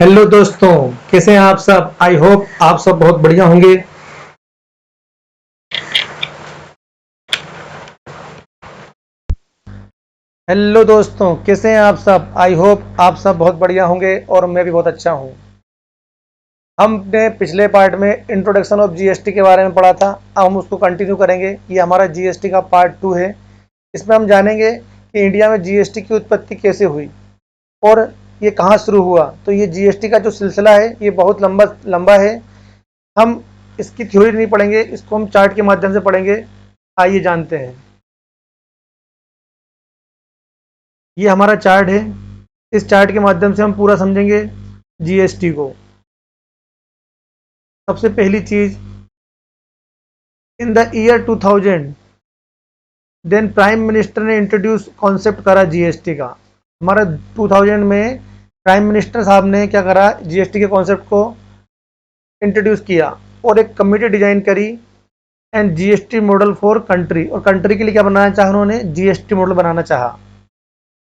Hello दोस्तों, कैसे हैं आप सब। आई होप आप सब बहुत बढ़िया होंगे। हेलो दोस्तों, कैसे हैं आप सब। आई होप आप सब बहुत बढ़िया होंगे और मैं भी बहुत अच्छा हूं। हमने पिछले पार्ट में इंट्रोडक्शन ऑफ जीएसटी के बारे में पढ़ा था। अब हम उसको कंटिन्यू करेंगे। ये हमारा जीएसटी का पार्ट 2 है। इसमें हम जानेंगे कि इंडिया में जीएसटी की उत्पत्ति कैसे हुई और ये कहाँ शुरू हुआ। तो ये जीएसटी का जो सिलसिला है ये बहुत लंबा लंबा है। हम इसकी थ्योरी नहीं पढ़ेंगे, इसको हम चार्ट के माध्यम से पढ़ेंगे। आइए जानते हैं। ये हमारा चार्ट है। इस चार्ट के माध्यम से हम पूरा समझेंगे जीएसटी को। सबसे पहली चीज, in the year 2000 then prime minister ने इंट्रोड्यूस कॉन्सेप्ट करा जीएसटी का। हमारा 2000 में प्राइम मिनिस्टर साहब ने क्या करा, जीएसटी के कॉन्सेप्ट को इंट्रोड्यूस किया और एक कमेटी डिजाइन करी and GST model for country. और कंट्री के लिए क्या बनाना चाहा उन्होंने, जीएसटी मॉडल बनाना चाहा।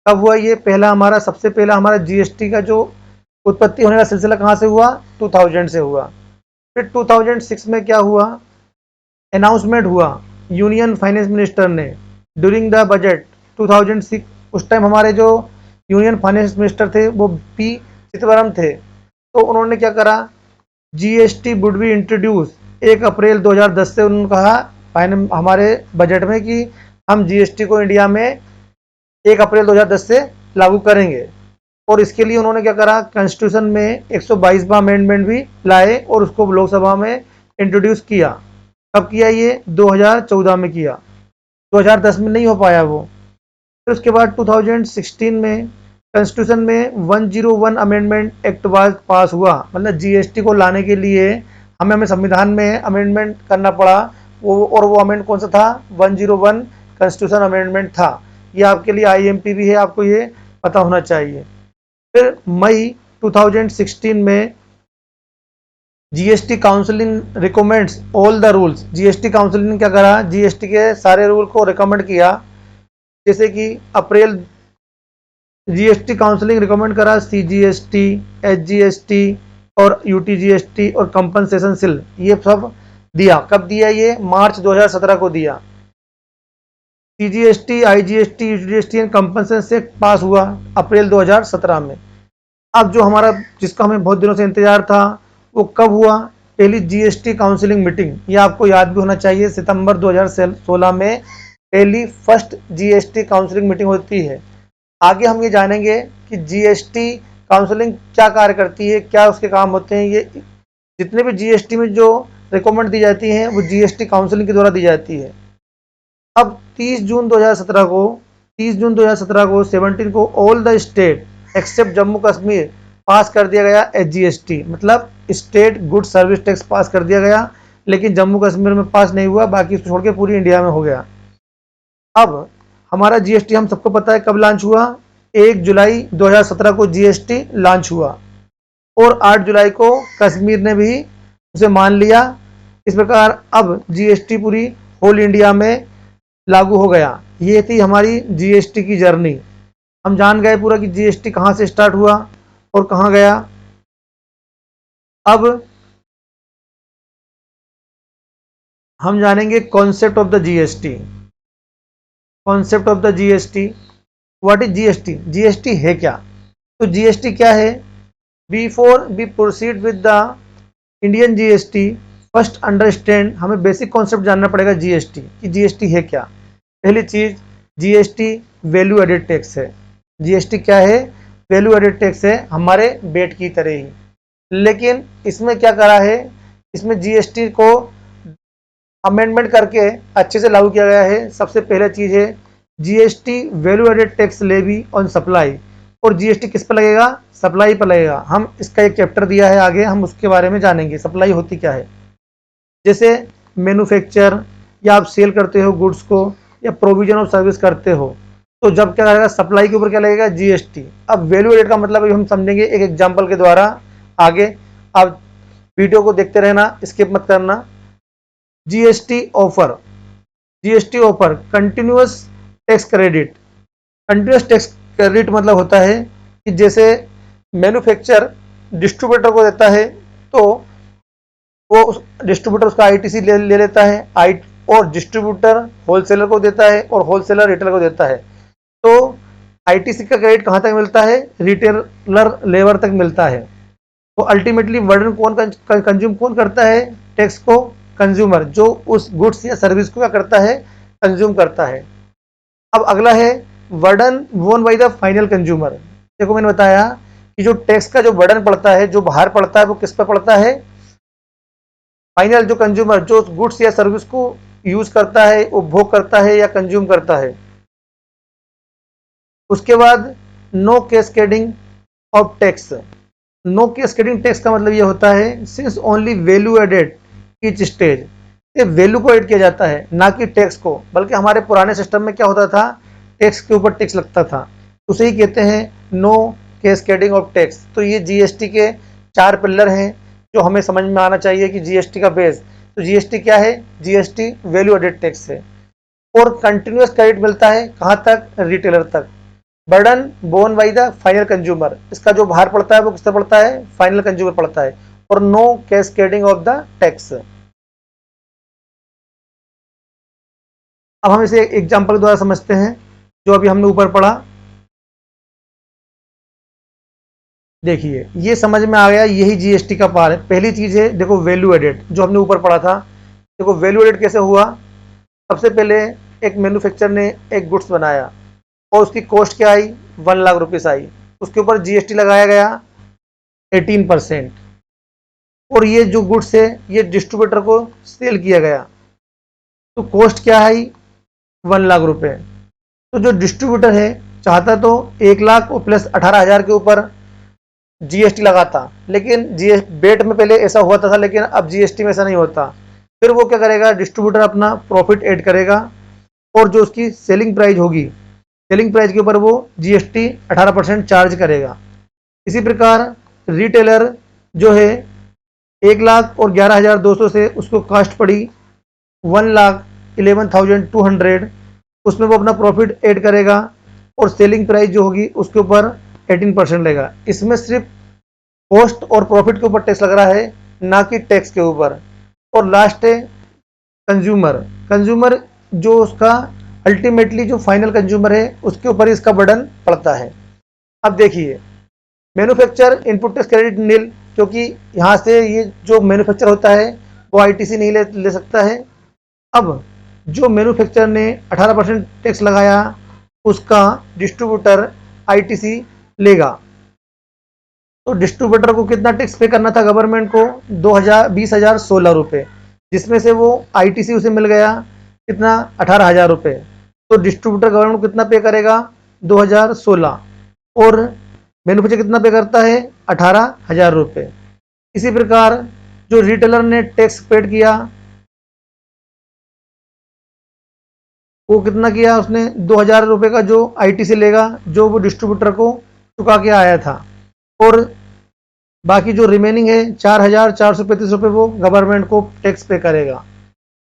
कब हुआ ये, पहला हमारा सबसे पहला हमारा जीएसटी का जो उत्पत्ति होने का सिलसिला कहाँ से हुआ, 2000 से हुआ। फिर 2006 में क्या हुआ, अनाउंसमेंट हुआ यूनियन फाइनेंस मिनिस्टर ने ड्यूरिंग द बजट 2006। उस टाइम हमारे जो यूनियन फाइनेंस मिनिस्टर थे वो पी चिदम्बरम थे। तो उन्होंने क्या करा, जीएसटी वुड बी इंट्रोड्यूस 1 अप्रैल 2010 से उन्होंने कहा हमारे बजट में कि हम जीएसटी को इंडिया में 1 अप्रैल 2010 से लागू करेंगे। और इसके लिए उन्होंने क्या करा, कॉन्स्टिट्यूशन में 122वां अमेंडमेंट भी लाए और उसको लोकसभा में इंट्रोड्यूस किया। कब किया ये, 2014 में किया। 2010 में नहीं हो पाया वो। फिर उसके बाद 2016 में कॉन्स्टिट्यूशन में 101 अमेंडमेंट एक्ट पास हुआ। मतलब जीएसटी को लाने के लिए हमें संविधान में अमेंडमेंट करना पड़ा। वो अमेंडमेंट कौन सा था, 101 कॉन्स्टिट्यूशन अमेंडमेंट था। ये आपके लिए आईएमपी भी है, आपको ये पता होना चाहिए। फिर मई 2016 में GST counselling recommends all the rules. GST council ने क्या करा, जीएसटी के सारे रूल को रिकमेंड किया। जैसे कि अप्रैल जीएसटी काउंसिलिंग रिकमेंड करा सीजीएसटी, एचजीएसटी और यूटीजीएसटी और कंपनसेशन सिल, ये सब दिया। कब दिया ये, मार्च 2017 को दिया। CGST, IGST, UTGST and compensation से पास हुआ अप्रैल 2017 में। अब जो हमारा जिसका हमें बहुत दिनों से इंतजार था वो कब हुआ, पहली जीएसटी काउंसिलिंग मीटिंग। ये आपको याद भी होना चाहिए, सितंबर 2016 में पहली फर्स्ट जीएसटी काउंसिलिंग मीटिंग होती है। आगे हम ये जानेंगे कि जीएसटी काउंसिलिंग क्या कार्य करती है, क्या उसके काम होते हैं। ये जितने भी जीएसटी में जो रिकमेंड दी जाती हैं वो जीएसटी काउंसिलिंग के द्वारा दी जाती है। अब 30 जून 2017 को 17 को all the state except Jammu Kashmir पास कर दिया गया एचजीएसटी। मतलब स्टेट गुड सर्विस टैक्स पास कर दिया गया, लेकिन जम्मू कश्मीर में पास नहीं हुआ, बाकी छोड़ के पूरी इंडिया में हो गया। अब हमारा जीएसटी हम सबको पता है कब लॉन्च हुआ, 1 जुलाई 2017 को जीएसटी लॉन्च हुआ और 8 जुलाई को कश्मीर ने भी उसे मान लिया। इस प्रकार अब जीएसटी पूरी होल इंडिया में लागू हो गया। ये थी हमारी जीएसटी की जर्नी। हम जान गए पूरा कि जीएसटी कहाँ से स्टार्ट हुआ और कहाँ गया। अब हम जानेंगे concept of the GST. Concept of the GST, what is GST, GST है क्या। तो जीएसटी क्या है, before we proceed with the Indian GST first understand, हमें बेसिक कॉन्सेप्ट जानना पड़ेगा जीएसटी कि जीएसटी है क्या। पहली चीज, जीएसटी वैल्यू एडेड टैक्स है। जीएसटी क्या है, वैल्यू एडेड टैक्स है, हमारे वेट की तरह ही। लेकिन इसमें क्या करा है, इसमें जीएसटी को अमेंडमेंट करके अच्छे से लागू किया गया है। सबसे पहला चीज है GST value added tax levy on supply. और जीएसटी किस पर लगेगा, सप्लाई पर लगेगा। हम इसका एक चैप्टर दिया है, आगे हम उसके बारे में जानेंगे सप्लाई होती क्या है। जैसे मैन्युफैक्चर या आप सेल करते हो गुड्स को या प्रोविजन ऑफ सर्विस करते हो, तो जब क्या लगेगा, सप्लाई के ऊपर क्या लगेगा, जीएसटी। अब वैल्यू एडेड का मतलब हम समझेंगे एक एग्जांपल के द्वारा। आगे आप वीडियो को देखते रहना, स्किप मत करना। GST offer, GST offer continuous tax credit. Continuous tax credit मतलब होता है कि जैसे मैन्युफैक्चर डिस्ट्रीब्यूटर को देता है तो वो उस डिस्ट्रीब्यूटर उसका आईटीसी ले लेता है, और डिस्ट्रीब्यूटर होलसेलर को देता है और होलसेलर रिटेलर को देता है। तो आईटीसी का क्रेडिट कहाँ तक मिलता है? रिटेलर लेबर तक मिलता है। तो अल्टीमेटली बर्डन कौन कंज्यूम कौन करता है? टैक्स को कंज्यूमर, जो उस गुड्स या सर्विस को क्या करता है? कंज्यूम करता है। अब अगला है burden borne by the final consumer. देखो मैंने बताया कि जो टैक्स का जो बर्डन पड़ता है, जो बाहर पड़ता है, वो किस पर पड़ता है? फाइनल जो कंज्यूमर, जो गुड्स या सर्विस को यूज करता है, उपभोग करता है या कंज्यूम करता है। उसके बाद no cascading of tax. No cascading tax का मतलब ये होता है since only value added each stage, ये वैल्यू को ऐड किया जाता है, ना कि टैक्स को। बल्कि हमारे पुराने सिस्टम में क्या होता था? टैक्स के ऊपर टैक्स लगता था। उसे ही कहते हैं नो कैस्केडिंग ऑफ टैक्स। तो ये जीएसटी के 4 पिलर हैं जो हमें समझ में आना चाहिए कि जीएसटी का बेस। तो जीएसटी क्या है? जीएसटी वैल्यू एडेड टैक्स है। और कंटिन्यूअस क्रेडिट मिलता है कहाँ तक? रिटेलर तक। Burden bone by the final consumer, इसका जो बाहर पड़ता है वो किससे पड़ता है? फाइनल कंज्यूमर पड़ता है। और no cascading of the tax. अब हम इसे एग्जाम्पल द्वारा समझते हैं जो अभी हमने ऊपर पढ़ा। देखिए ये समझ में आ गया, यही जीएसटी का पार्ट है। पहली चीज है देखो वैल्यू एडेड, जो हमने ऊपर पढ़ा था। देखो वैल्यू एडेड कैसे हुआ? सबसे पहले एक मैन्युफैक्चरर ने एक गुड्स बनाया और उसकी कॉस्ट क्या आई? 1 लाख रुपीस आई। उसके ऊपर जीएसटी लगाया गया 18%। और ये जो गुड्स है ये डिस्ट्रीब्यूटर को सेल किया गया, तो कॉस्ट क्या आई? 1 लाख रुपए। तो जो डिस्ट्रीब्यूटर है चाहता तो 1 लाख और प्लस 18,000 के ऊपर जीएसटी लगाता, लेकिन बेट में पहले ऐसा हुआ था, लेकिन अब जीएसटी में ऐसा नहीं होता। फिर वो क्या करेगा? डिस्ट्रीब्यूटर अपना प्रॉफिट ऐड करेगा और जो उसकी सेलिंग प्राइस होगी, सेलिंग प्राइस के ऊपर वो जीएसटी 18% चार्ज करेगा। इसी प्रकार रिटेलर जो है 1 लाख और 11,200 से उसको कास्ट पड़ी 1,11,200, उसमें वो अपना प्रॉफिट ऐड करेगा और सेलिंग प्राइस जो होगी उसके ऊपर 18% लेगा। इसमें सिर्फ कॉस्ट और प्रॉफिट के ऊपर टैक्स लग रहा है, ना कि टैक्स के ऊपर। और लास्ट है कंज्यूमर। कंज्यूमर जो उसका अल्टीमेटली जो फाइनल कंज्यूमर है उसके ऊपर ही इसका बर्डन पड़ता है। अब देखिए मैन्युफैक्चर इनपुट टैक्स क्रेडिट नील, क्योंकि यहाँ से ये जो मैन्युफैक्चर होता है वो आईटीसी नहीं ले सकता है। अब जो मैन्युफैक्चरर ने 18% टैक्स लगाया उसका डिस्ट्रीब्यूटर आईटीसी लेगा। तो डिस्ट्रीब्यूटर को कितना टैक्स पे करना था गवर्नमेंट को? 20,16 रुपये, जिसमें से वो आईटीसी उसे मिल गया कितना? 18,000 रुपये। तो डिस्ट्रीब्यूटर गवर्नमेंट को कितना पे करेगा? 2016। और मैन्युफैक्चर कितना पे करता है? 18,000 रुपये। इसी प्रकार जो रिटेलर ने टैक्स पेड किया वो कितना किया? उसने 2,000 रुपये का जो आईटीसी लेगा, जो वो डिस्ट्रीब्यूटर को चुका के आया था। और बाकी जो रिमेनिंग है 4,435 रुपये वो गवर्नमेंट को टैक्स पे करेगा।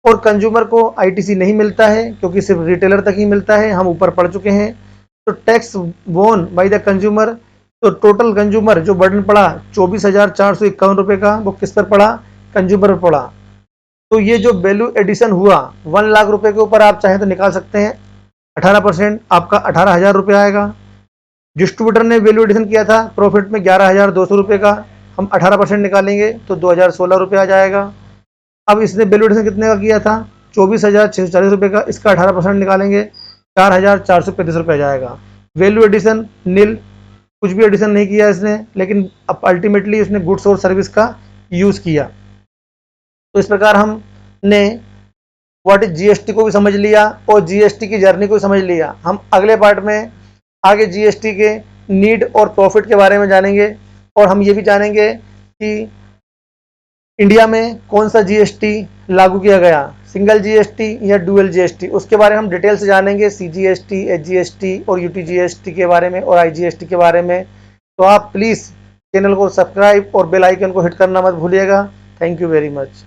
और कंज्यूमर को आईटीसी नहीं मिलता है क्योंकि सिर्फ रिटेलर तक ही मिलता है, हम ऊपर पढ़ चुके हैं। तो tax borne by the consumer, तो टोटल कंज्यूमर जो बर्डन पड़ा 24,451 रुपये का, वो किस पर पड़ा? कंज्यूमर पर पड़ा। तो ये जो वैल्यू एडिशन हुआ 1 लाख रुपए के ऊपर, आप चाहें तो निकाल सकते हैं 18%, आपका 18,000 रुपये आएगा। डिस्ट्रीब्यूटर ने वैल्यू एडिशन किया था प्रॉफिट में 11,200 रुपये का, हम 18% निकालेंगे तो 2,016 रुपये आ जाएगा। अब इसने वैल्यू एडिशन कितने का किया था? 24,640 रुपये का, इसका 18% निकालेंगे 4,435 रुपये आ जाएगा। वैल्यू एडिशन नील, कुछ भी एडिशन नहीं किया इसने, लेकिन अब अल्टीमेटली उसने गुड्स और सर्विस का यूज़ किया। तो इस प्रकार हमने व्हाट इज जीएसटी को भी समझ लिया और जीएसटी की जर्नी को भी समझ लिया। हम अगले पार्ट में आगे जीएसटी के नीड और प्रॉफिट के बारे में जानेंगे, और हम ये भी जानेंगे कि इंडिया में कौन सा जीएसटी लागू किया गया, सिंगल जीएसटी या डुअल जीएसटी, उसके बारे में हम डिटेल से जानेंगे। सीजीएसटी, एचजीएसटी और यूटीजीएसटी के बारे में और आईजीएसटी के बारे में। तो आप प्लीज़ चैनल को सब्सक्राइब और बेल आइकन को हिट करना मत भूलिएगा। Thank you very much.